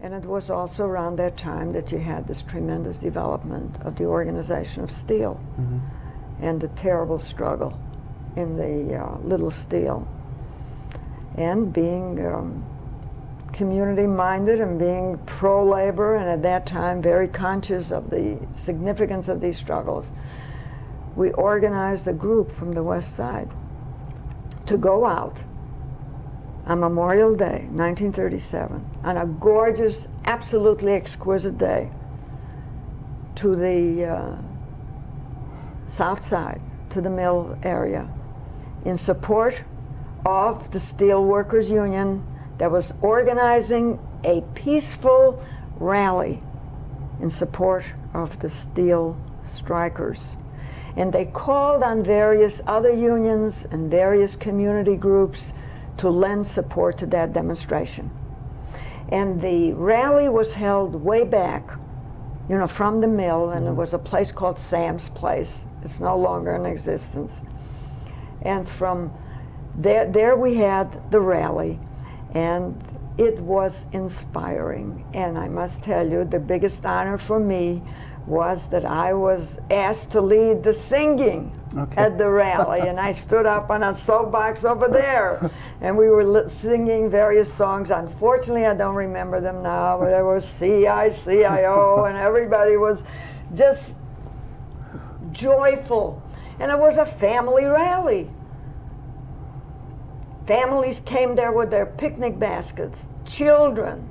And it was also around that time that you had this tremendous development of the organization of steel and the terrible struggle in the Little Steel. And being community-minded and being pro-labor, and at that time very conscious of the significance of these struggles, we organized a group from the West Side to go out on Memorial Day, 1937, on a gorgeous, absolutely exquisite day, to the South Side, to the mill area, in support of the Steelworkers Union that was organizing a peaceful rally in support of the steel strikers. And they called on various other unions and various community groups to lend support to that demonstration. And the rally was held way back, you know, from the mill, and it was a place called Sam's Place. It's no longer in existence. And from there we had the rally, and it was inspiring. And I must tell you, the biggest honor for me was that I was asked to lead the singing at the rally, and I stood up on a soapbox over there, and we were singing various songs. Unfortunately, I don't remember them now, but there was C-I-C-I-O, and everybody was just joyful. And it was a family rally. Families came there with their picnic baskets, children,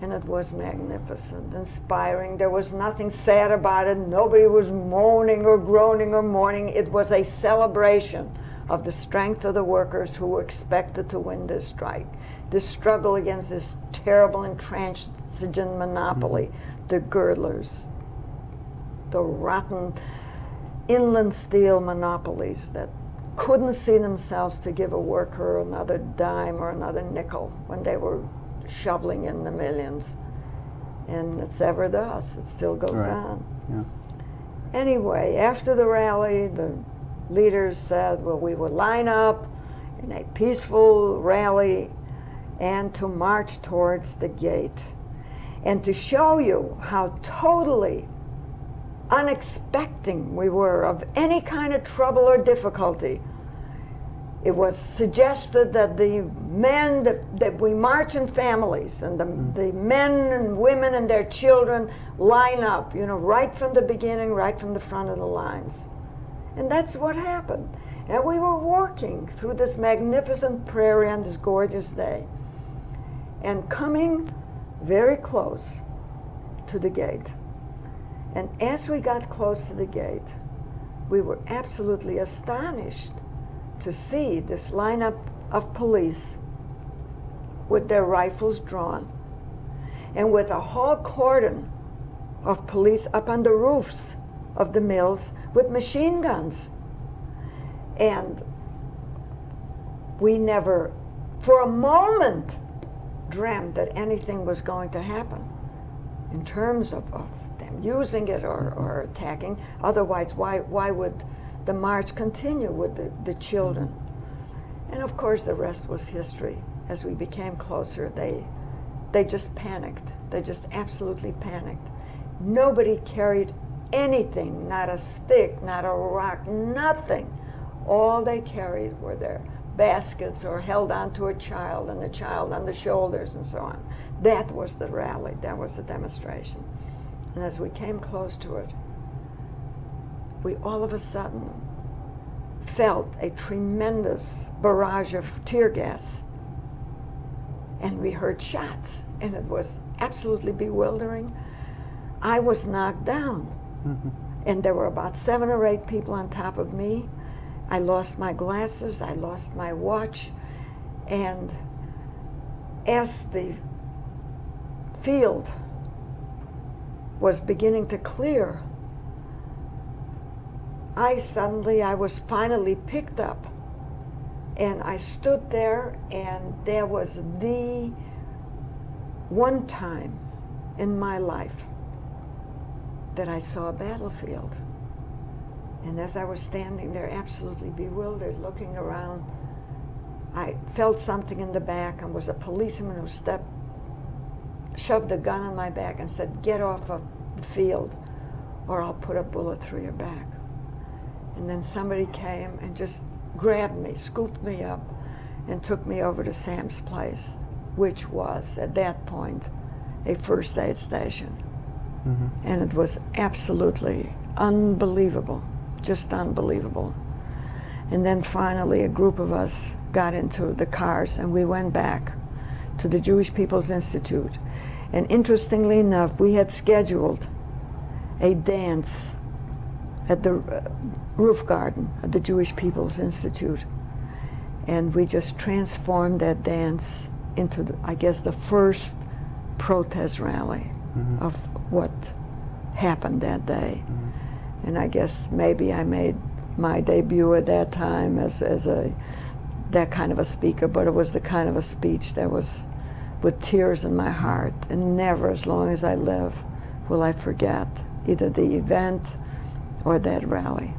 and it was magnificent, inspiring. There was nothing sad about it. Nobody was moaning or groaning or mourning. It was a celebration of the strength of the workers who were expected to win this strike, this struggle against this terrible intransigent monopoly, the girdlers, the rotten inland steel monopolies that couldn't see themselves to give a worker another dime or another nickel when they were shoveling in the millions. And it's ever thus. It still goes on. Yeah. Anyway, after the rally, the leaders said, well, we would line up in a peaceful rally and to march towards the gate. And to show you how totally unexpected we were of any kind of trouble or difficulty, it was suggested that the men, that we march in families, and the men and women and their children line up, you know, right from the beginning, right from the front of the lines. And that's what happened. And we were walking through this magnificent prairie on this gorgeous day, and coming very close to the gate. And as we got close to the gate, we were absolutely astonished to see this lineup of police with their rifles drawn, and with a whole cordon of police up on the roofs of the mills with machine guns. And we never, for a moment, dreamt that anything was going to happen in terms of them using it or attacking. Otherwise, why would the march continue with the children? And of course, the rest was history. As we became closer, they just panicked. They just absolutely panicked. Nobody carried anything, not a stick, not a rock, nothing. All they carried were their baskets or held onto a child, and the child on the shoulders and so on. That was the rally, that was the demonstration. And as we came close to it, we all of a sudden felt a tremendous barrage of tear gas. And we heard shots, and it was absolutely bewildering. I was knocked down, and there were about 7 or 8 people on top of me. I lost my glasses, I lost my watch, and as the field was beginning to clear, I was finally picked up, and I stood there, and there was the one time in my life that I saw a battlefield. And as I was standing there absolutely bewildered, looking around, I felt something in the back, and was a policeman who stepped shoved a gun on my back and said, "Get off of the field or I'll put a bullet through your back." And then somebody came and just grabbed me, scooped me up, and took me over to Sam's place, which was, at that point, a first aid station. Mm-hmm. And it was absolutely unbelievable, just unbelievable. And then finally a group of us got into the cars and we went back to the Jewish People's Institute. And interestingly enough, we had scheduled a dance at the roof garden at the Jewish People's Institute. And we just transformed that dance into, I guess, the first protest rally Mm-hmm. of what happened that day. Mm-hmm. And I guess maybe I made my debut at that time as that kind of a speaker, but it was the kind of a speech that was with tears in my heart, and never, as long as I live, will I forget either the event or that rally.